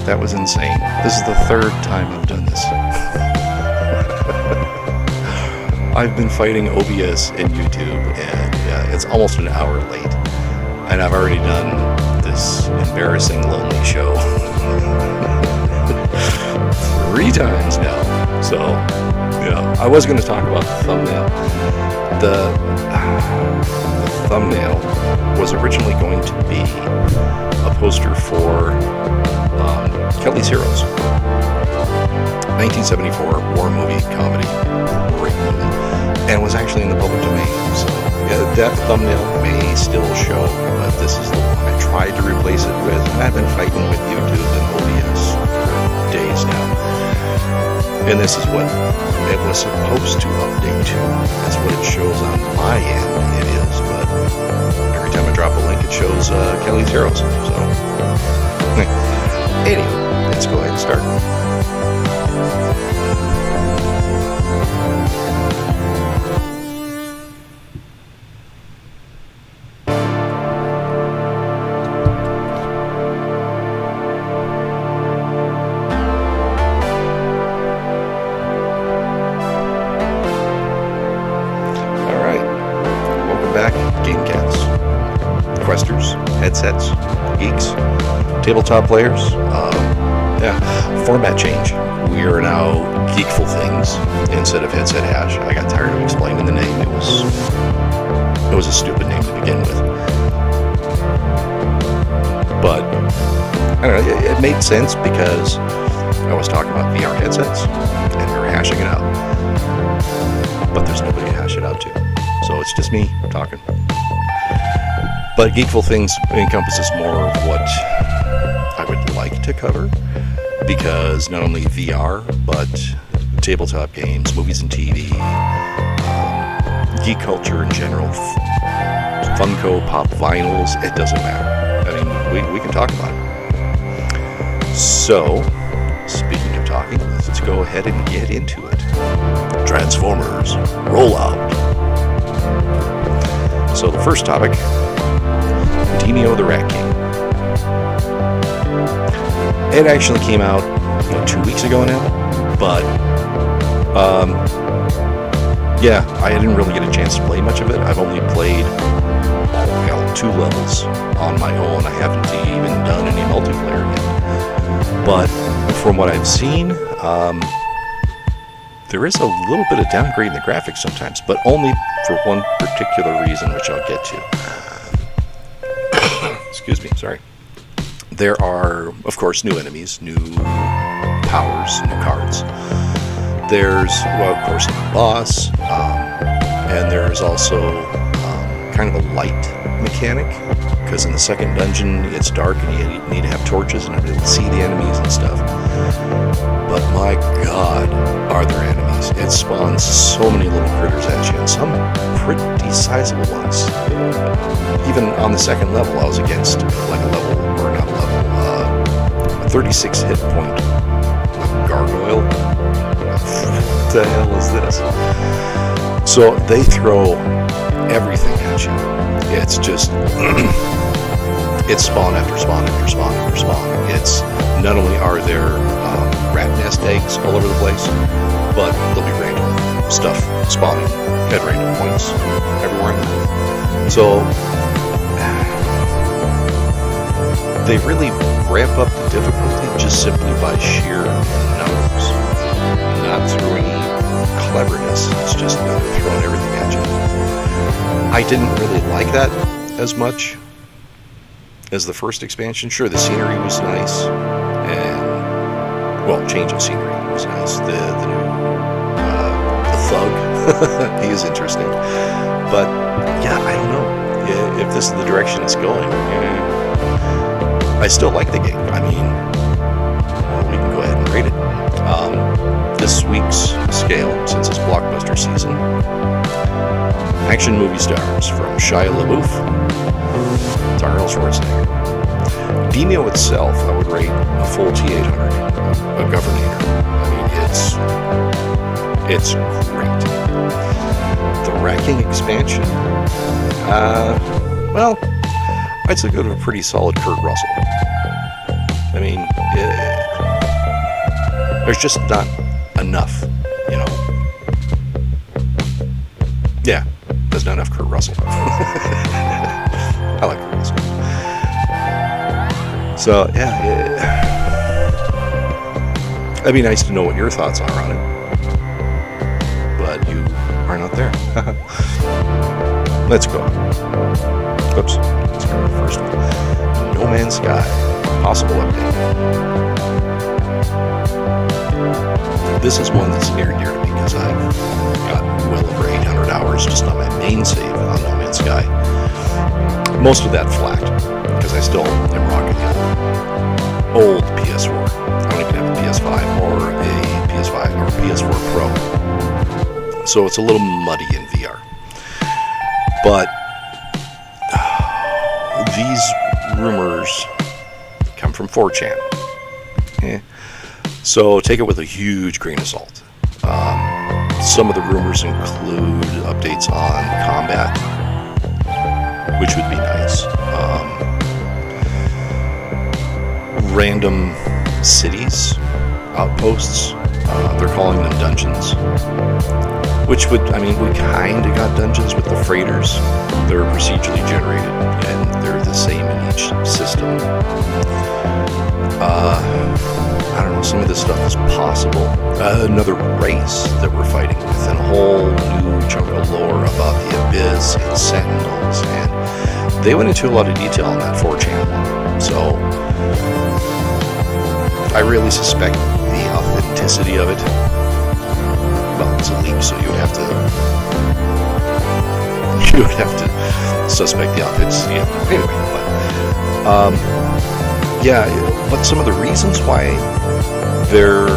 That was insane. This is the third time I've done this. I've been fighting OBS and YouTube, and it's almost an hour late. And I've already done this embarrassing, lonely show 3 times now. So, yeah, I was going to talk about the thumbnail. The thumbnail was originally going to be a poster for Kelly's Heroes, 1974 war movie, comedy, great movie, and was actually in the public domain. So yeah, that thumbnail may still show, but this is the one I tried to replace it with, and I've been fighting with YouTube and OBS for days now. And this is what it was supposed to update to. That's what it shows on my end. It is, but every time I drop a link, it shows Kelly's Heroes. So anyway, let's go ahead and start. Headsets, geeks, tabletop players. Format change. We are now GeekFull Things instead of Headset Hash. I got tired of explaining the name. It was a stupid name to begin with. But I don't know. It made sense because I was talking about VR headsets and we were hashing it out. But there's nobody to hash it out to, so it's just me talking. But GeekFull Things encompasses more of what I would like to cover, because not only VR, but tabletop games, movies and TV, geek culture in general, Funko, pop vinyls, it doesn't matter. I mean, we can talk about it. So, speaking of talking, let's go ahead and get into it. Transformers, roll out. So the first topic, Demeo the Rat King. It actually came out 2 weeks ago now, but I didn't really get a chance to play much of it. I've only played 2 levels on my own. I haven't even done any multiplayer yet. But from what I've seen, there is a little bit of downgrading the graphics sometimes, but only for one particular reason, which I'll get to. Excuse me, sorry. There are, of course, new enemies, new powers, new cards. There's, well, of course, a boss, and there's also kind of a light mechanic, because in the second dungeon it's dark and you need to have torches in order to see the enemies and stuff. But my god, are there enemies. It spawns so many little critters at you, and some pretty sizable ones. Even on the second level, I was against a 36 hit point gargoyle. What the hell is this? So they throw everything at you. It's just it's spawn after spawn after spawn after spawn. It's not only are there rat nest eggs all over the place, but there'll be random stuff spawning at random points everywhere. So they really ramp up the difficulty just simply by sheer numbers, not through any cleverness. It's just throwing everything at you. I didn't really like that as much as the first expansion. Sure, the scenery was nice, and well, change of scenery was nice. The thug, he is interesting, but yeah, I don't know if this is the direction it's going. I still like the game. I mean, well, we can go ahead and rate it. This week's scale, since it's blockbuster season, action movie stars from Shia LaBeouf to Arnold Schwarzenegger. Demeo itself, I would rate a full T800, a Governator. I mean, it's great. The Rat King expansion, well, I'd say go to a pretty solid Kurt Russell. I mean, There's just not enough, you know. Yeah, there's not enough Kurt Russell. I like Kurt Russell. So, yeah, it'd be nice to know what your thoughts are on it. But you are not there. Let's go. Oops. Let's go to the first one. No Man's Sky. Possible update. This is one that's near and dear to me because I've got well over 800 hours just on my main save on No Man's Sky. Most of that flacked because I still am rocking the old PS4. I don't even have a PS5 or a PS5 or a PS4 Pro. So it's a little muddy in VR. But these rumors come from 4chan. So take it with a huge grain of salt. Some of the rumors include updates on combat, which would be nice. Random cities, outposts, they're calling them dungeons. Which would, I mean, we kind of got dungeons with the freighters. They're procedurally generated, and they're the same in each system. I don't know, some of this stuff is possible. Another race that we're fighting with, and a whole new chunk of lore about the Abyss and Sentinels, and they went into a lot of detail on that 4chan one. So, I really suspect the authenticity of it. Well, it's a leak, so you would have to suspect the authenticity of it. Anyway, but yeah, but some of the reasons why there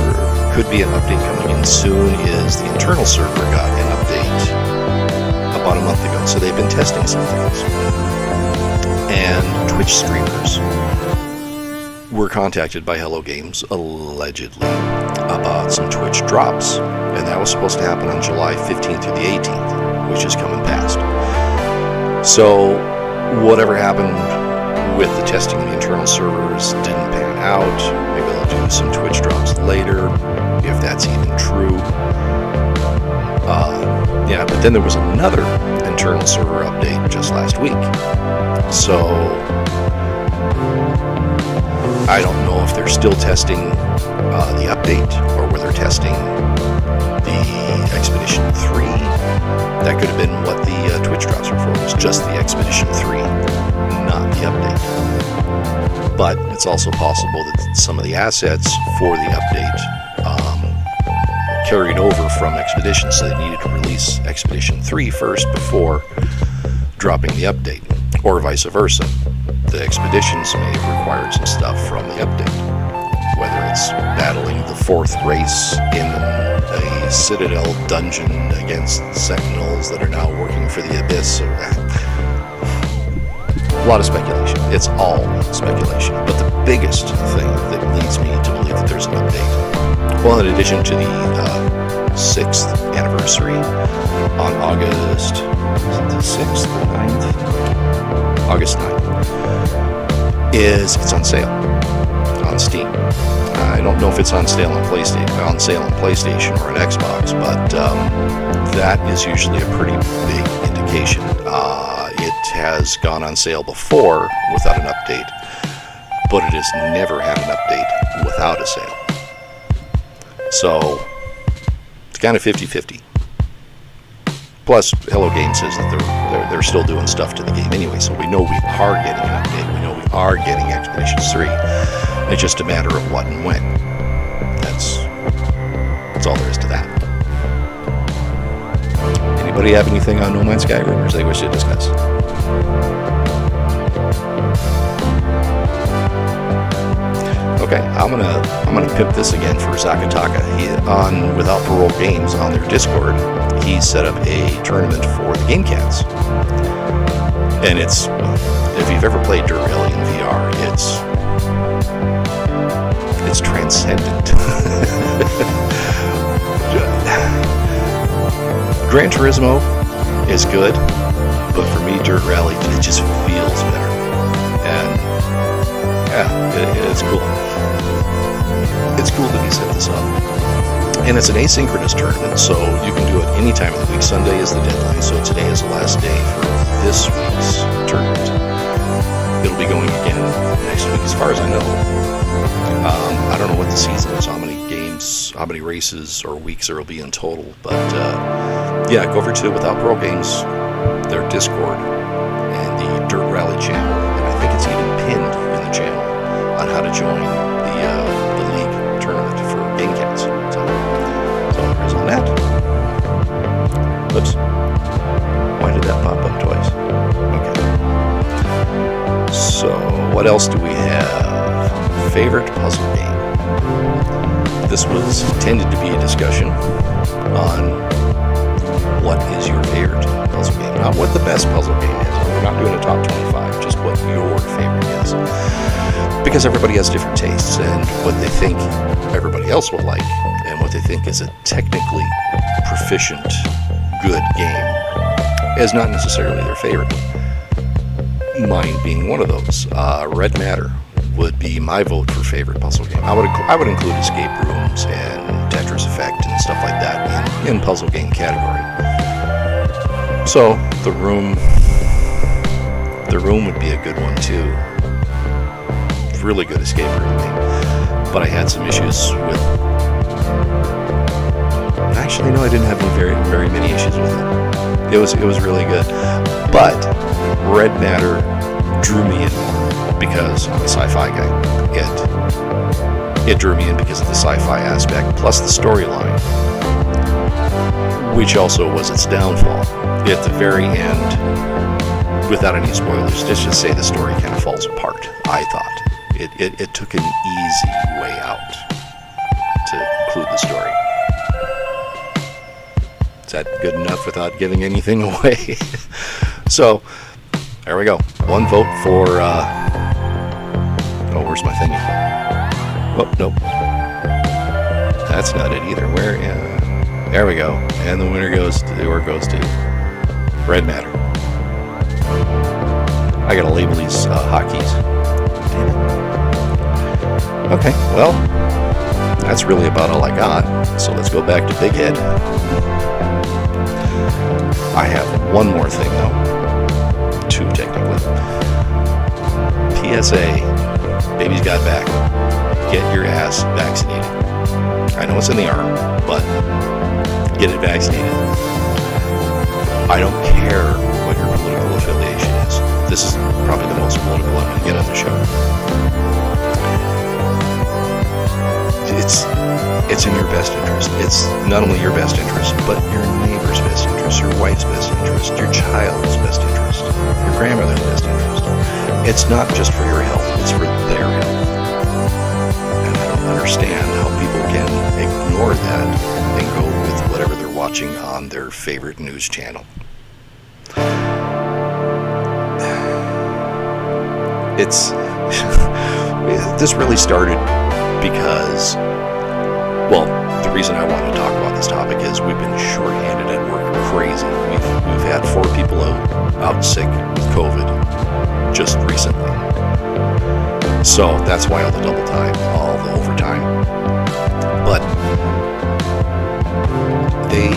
could be an update coming in soon is the internal server got an update about a month ago, so they've been testing some things. And Twitch streamers were contacted by Hello Games, allegedly, about some Twitch drops. And that was supposed to happen on July 15th through the 18th, which is coming past. So, whatever happened with the testing of the internal servers didn't pan out. Maybe they'll do some Twitch drops later, if that's even true. Yeah, but then there was another internal server update just last week. So, I don't know if they're still testing the update, or whether they're testing the Expedition 3. That could have been what the Twitch drops were for. It was just the Expedition 3, not the update. But it's also possible that some of the assets for the update carried over from Expedition, so they needed to release Expedition 3 first before dropping the update, or vice versa. The Expeditions may have required some stuff from the update, whether it's battling the fourth race in a Citadel dungeon against Sentinels that are now working for the Abyss. A lot of speculation. It's all speculation. But the biggest thing that leads me to believe that there's an update, well, in addition to the 6th anniversary on August, is it the 6th, the 9th? August 9th, is it's on sale on Steam. I don't know if it's on sale on PlayStation or on Xbox, but that is usually a pretty big indication. It has gone on sale before without an update, but it has never had an update without a sale. So it's kind of 50-50. Plus, Hello Games says that they're still doing stuff to the game anyway, so we know we are getting an update. We know we are getting Expeditions 3. It's just a matter of what and when. That's all there is to that. Anybody have anything on No Man's Sky rumors they wish to discuss? Okay, I'm gonna pimp this again for Zakataka. On Without Parole Games on their Discord, he set up a tournament for the Game Cats, and it's, if you've ever played Dirt Rally in VR, it's transcendent. Gran Turismo is good, but for me, Dirt Rally, it just feels better, and yeah, it's cool. It's cool that he set this up. And it's an asynchronous tournament, so you can do it any time of the week. Sunday is the deadline, so today is the last day for this week's tournament. It'll be going again next week, as far as I know. I don't know what the season is, how many games, how many races or weeks there will be in total. But yeah, go over to Without Pro Games, their Discord, and the Dirt Rally channel. And I think it's even pinned in the channel on how to join the league tournament for Game Cats. So there's on that. Oops. Why did that pop up twice? Okay. So what else do we have? Favorite puzzle game. This was intended to be a discussion on what is your favorite puzzle game. Not what the best puzzle game is. We're not doing a top 25, just what your favorite is. Because everybody has different tastes, and what they think everybody else will like, and what they think is a technically proficient, good game, is not necessarily their favorite. Mine being one of those. Red Matter would be my vote for favorite puzzle game. I would include Escape Rooms and Tetris Effect and stuff like that in puzzle game category. So the room would be a good one too. Really good escape room game. But I had some issues with. Actually, no, I didn't have very many issues with it. It was really good. But Red Matter drew me in because I'm a sci-fi guy. It drew me in because of the sci-fi aspect, plus the storyline, which also was its downfall. At the very end, without any spoilers, let's just say the story kind of falls apart, I thought. It took an easy way out to conclude the story. Is that good enough without giving anything away? So, there we go. One vote for, oh, where's my thingy? Oh, nope. That's not it either. Where, there we go. And the winner goes to Red Matter. I gotta label these hotkeys. Damn it. Okay, well, that's really about all I got. So let's go back to Big Head. I have one more thing, though. Two, technically. PSA, baby's got back. Get your ass vaccinated. I know it's in the arm, but get it vaccinated. I don't care what your political affiliation is. This is probably the most political I'm going to get on the show. It's in your best interest. It's not only your best interest, but your neighbor's best interest, your wife's best interest, your child's best interest, your grandmother's best interest. It's not just for your health, it's for their health. And I don't understand how people can ignore that and go with whatever they're watching on their favorite news channel. This really started because, well, the reason I wanted to talk about this topic is we've been shorthanded at work crazy. We've had 4 people out sick with COVID just recently. So that's why all the double time, all the overtime. But they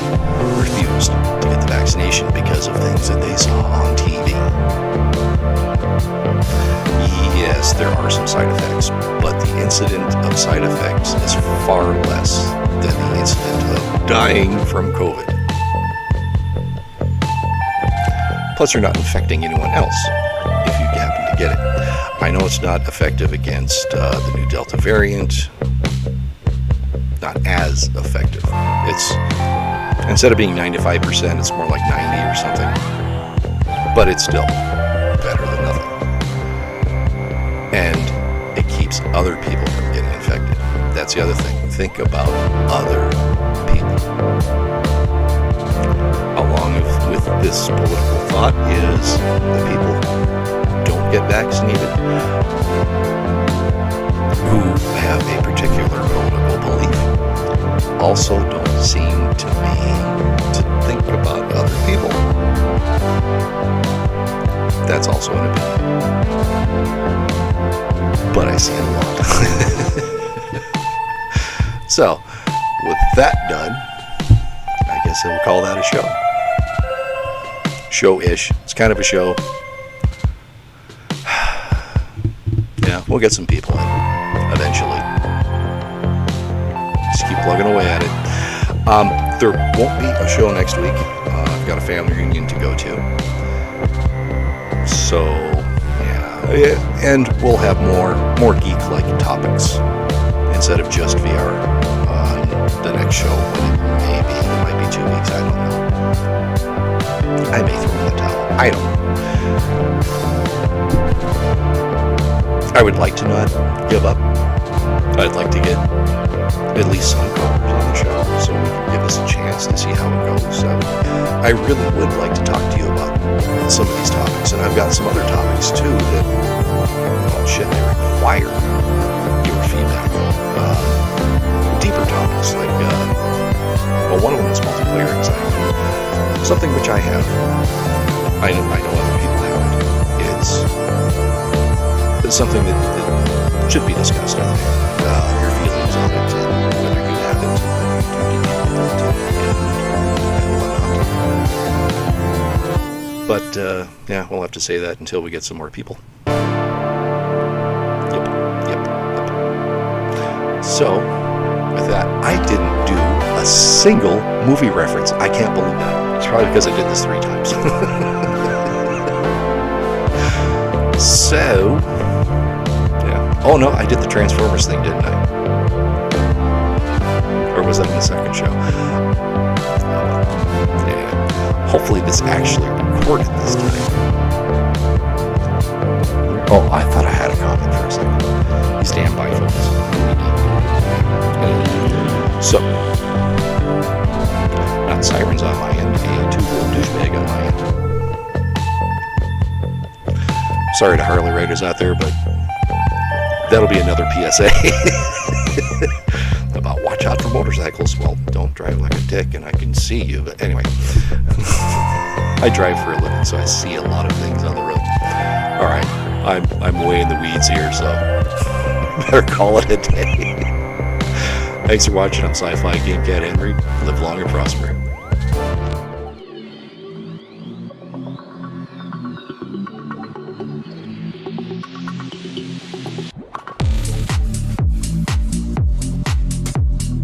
refused to get the vaccination because of things that they saw on TV. Yes, there are some side effects, but the incident of side effects is far less than the incident of dying from COVID. Plus, you're not infecting anyone else if you happen to get it. I know it's not effective against the new Delta variant. Not as effective. It's, instead of being 95%, it's more like 90 or something. But it's still better than nothing. And it keeps other people from getting infected. That's the other thing. Think about other people. Along with this political thought is the people who don't get vaccinated, who have a particular political belief, also don't seem to me to think about other people. That's also an opinion. But I see it a lot. So, with that done, I guess I will call that a show. Show-ish. It's kind of a show. Yeah, we'll get some people in eventually. Just keep plugging away at it. There won't be a show next week. I've got a family reunion to go to. So, yeah. And we'll have more geek-like topics instead of just VR on the next show. It might be 2 weeks, I don't know. I may throw in the towel. I don't know. I would like to not give up. I'd like to get at least some callers on the show so we can give us a chance to see how it goes. I really would like to talk to you about some of these topics, and I've got some other topics too that, they require your feedback. Deeper topics like, one of them is multiplayer anxiety. Something which I have. I know other people have it. It's something that should be discussed, I think. Your feelings on it, and whether you have it, and whatnot. But, we'll have to say that until we get some more people. Yep. So, with that, I didn't do a single movie reference. I can't believe that. It's probably because I did this 3 times. So, yeah. Oh no, I did the Transformers thing, didn't I? Or was that in the second show? Yeah. Hopefully this actually recorded this time. Oh, I thought I had a comment for a second. Stand by, folks. So, not sirens on my end, a two-wheel douchebag on my end. Sorry to Harley riders out there, but that'll be another PSA about watch out for motorcycles. Well, don't drive like a dick, and I can see you. But anyway, I drive for a living, so I see a lot of things on the road. All right, I'm way in the weeds here, so better call it a day. Thanks for watching. I'm Sci-Fi Game Cat Henry. Live long and prosper.